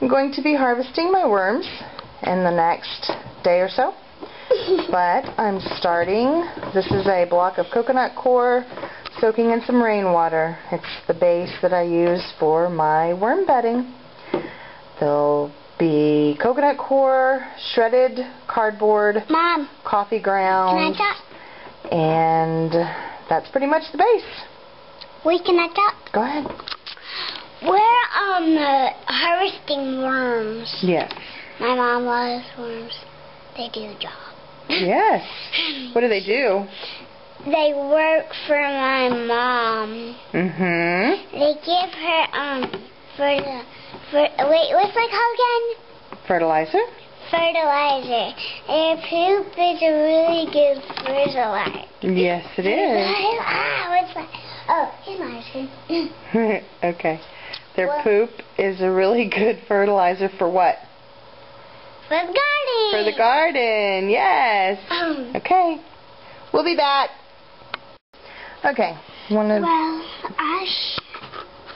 I'm going to be harvesting my worms in the next day or so. But I'm starting, this is a block of coconut coir soaking in some rainwater. It's the base that I use for my worm bedding. There'll be coconut coir, shredded cardboard, Mom, coffee grounds, and that's pretty much the base. Wait, can I talk? Go ahead. We're harvesting worms. Yes. My mom loves worms. They do the job. Yes. What do? They work for my mom. Mm-hmm. They give her wait, what's it called again? Fertilizer? Fertilizer. Their poop is a really good fertilizer. Yes, it is. What's that? Oh, here's my ice cream. Okay. Their poop is a really good fertilizer for what? For the garden. For the garden, yes. Okay. We'll be back. Okay. Well,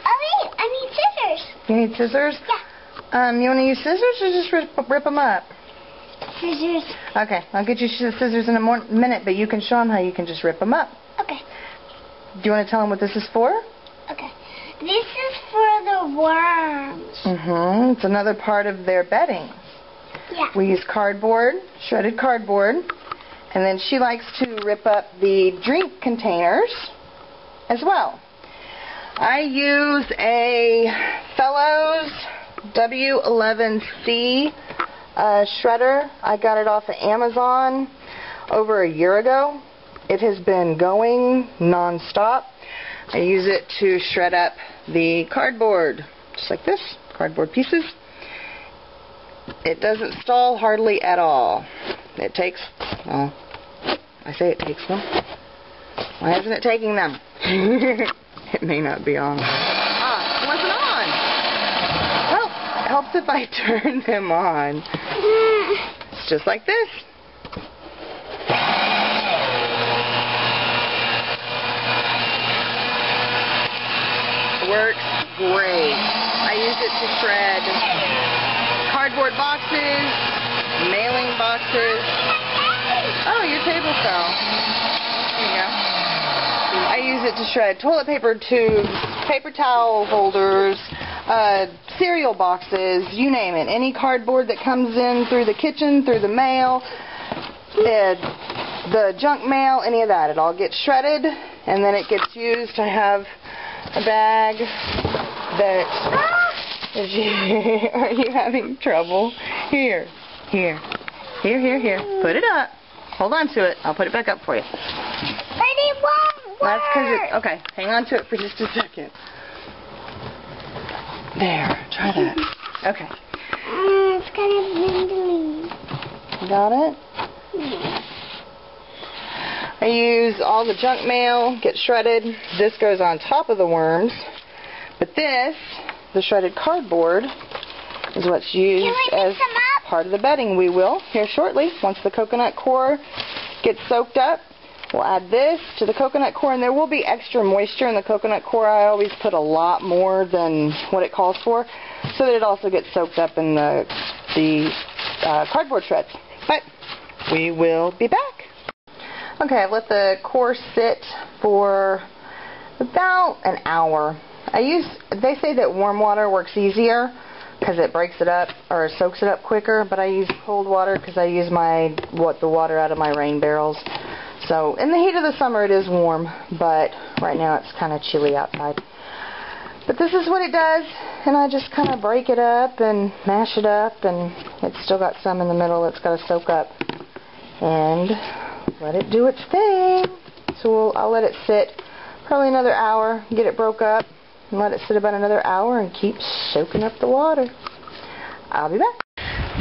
I need scissors. You need scissors? Yeah. You want to use scissors or just rip them up? Scissors. Okay. I'll get you scissors in a minute, but you can show them how you can just rip them up. Okay. Do you want to tell them what this is for? Okay. This is for the worms. Mm-hmm. It's another part of their bedding. Yeah. We use cardboard, shredded cardboard, and then she likes to rip up the drink containers as well. I use a Fellows W11C shredder. I got it off of Amazon over a year ago. It has been going non-stop. I use it to shred up the cardboard, just like this, cardboard pieces. It doesn't stall hardly at all. It takes, well, I say it takes them. Why isn't it taking them? It may not be on. Ah, it wasn't on. Well, it helps if I turn them on. It's just like this. It works great. I use it to shred cardboard boxes, mailing boxes. Oh, your table fell. There you go. I use it to shred toilet paper tubes, paper towel holders, cereal boxes, you name it. Any cardboard that comes in through the kitchen, through the mail, the junk mail, any of that. It all gets shredded and then it gets used. I have a bag that... Are you having trouble? Here. Put it up. Hold on to it. I'll put it back up for you. But it won't work. That's because okay, hang on to it for just a second. There, try that. Okay. It's kind of bindly. Got it? I use all the junk mail, get shredded. This goes on top of the worms. But this, the shredded cardboard, is what's used as part of the bedding. We will here shortly. Once the coconut coir gets soaked up, we'll add this to the coconut coir, and there will be extra moisture in the coconut coir. I always put a lot more than what it calls for, so that it also gets soaked up in the cardboard shreds. But we will be back. Okay, I've let the coir sit for about an hour. They say that warm water works easier because it breaks it up or soaks it up quicker, but I use cold water because I use the water out of my rain barrels. So in the heat of the summer it is warm, but right now it's kind of chilly outside. But this is what it does, and I just kind of break it up and mash it up, and it's still got some in the middle that's got to soak up. And let it do its thing. So I'll let it sit probably another hour, get it broke up, and let it sit about another hour and keep soaking up the water. I'll be back.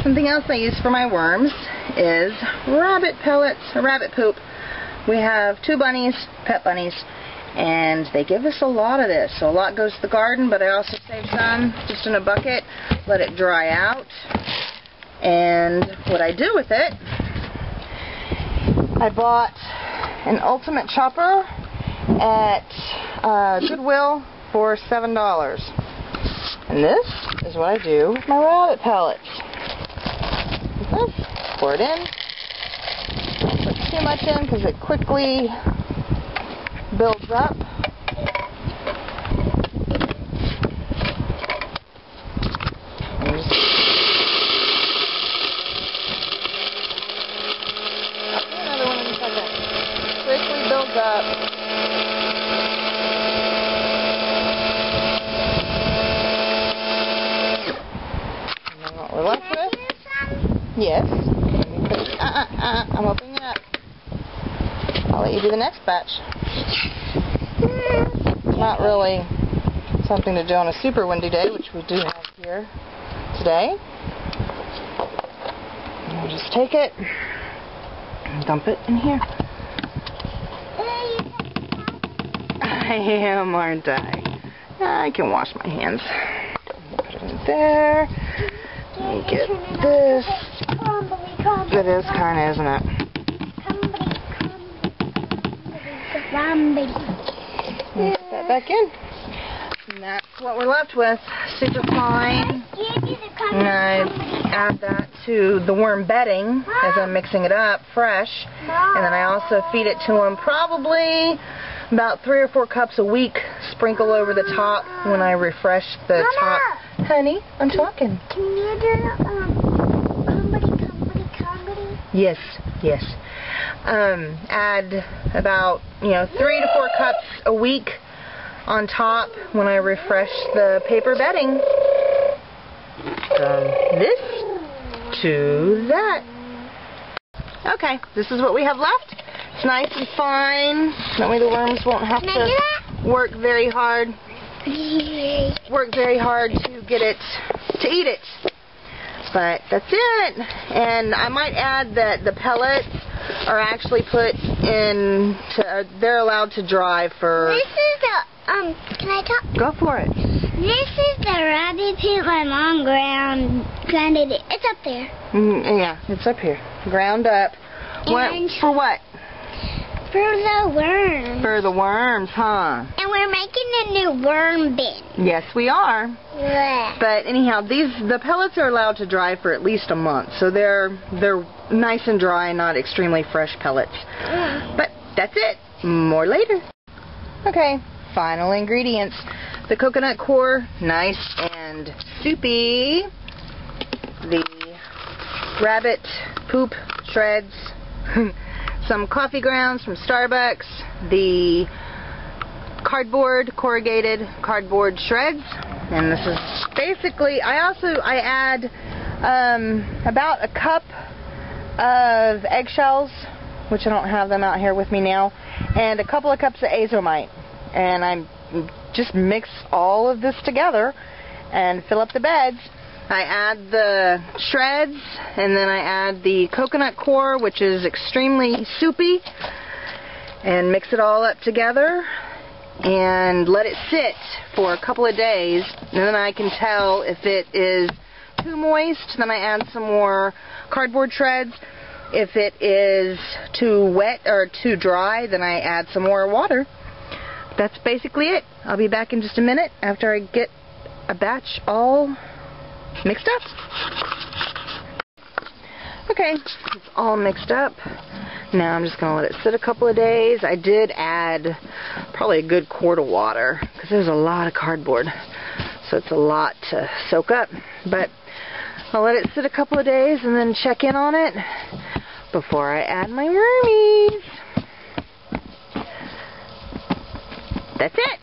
Something else I use for my worms is rabbit pellets, or rabbit poop. We have 2 bunnies, pet bunnies, and they give us a lot of this. So a lot goes to the garden, but I also save some just in a bucket, let it dry out. And what I do with it, I bought an ultimate chopper at Goodwill for $7. And this is what I do with my rabbit pellets. Pour it in. Don't put too much in because it quickly builds up. Another one inside that. Quickly builds up. And then what we're left with? Yes. I'm opening it up. I'll let you do the next batch. It's not really something to do on a super windy day, which we do have here today. And I'll just take it and dump it in here. I am, aren't I? I can wash my hands. Put it in there. Let me get this. It is kind of, isn't it? Put that back in. And that's what we're left with. Super fine. And I add that to the worm bedding as I'm mixing it up fresh. And then I also feed it to them probably about 3 or 4 cups a week. Sprinkle over the top when I refresh the top. Honey, I'm talking. Can you do Yes, yes. Add about 3 to 4 cups a week on top when I refresh the paper bedding. From this to that. Okay, this is what we have left. It's nice and fine. That way the worms won't have to work very hard. To get it to eat it. But that's it. And I might add that the pellets are actually put in, they're allowed to dry for... This is the, can I talk? Go for it. This is the rabbit poop my mom grounded it. It's up there. Yeah, it's up here. Ground up. For what? For the worms. For the worms, huh? And we're making a new worm bin. Yes, we are. Yeah. But anyhow, the pellets are allowed to dry for at least a month, so they're nice and dry, not extremely fresh pellets. But that's it. More later. Okay, final ingredients. The coconut core, nice and soupy. The rabbit poop shreds. Some coffee grounds from Starbucks. The corrugated cardboard shreds. And this is basically, I add about a cup of eggshells, which I don't have them out here with me now, and a couple of cups of azomite. And I just mix all of this together and fill up the beds. I add the shreds, and then I add the coconut core, which is extremely soupy, and mix it all up together and let it sit for a couple of days. And then I can tell if it is too moist, then I add some more cardboard shreds. If it is too wet or too dry, then I add some more water. That's basically it. I'll be back in just a minute after I get a batch all mixed up. Okay, it's all mixed up. Now I'm just going to let it sit a couple of days. I did add probably a good quart of water because there's a lot of cardboard, so it's a lot to soak up. But I'll let it sit a couple of days and then check in on it before I add my wormies. That's it.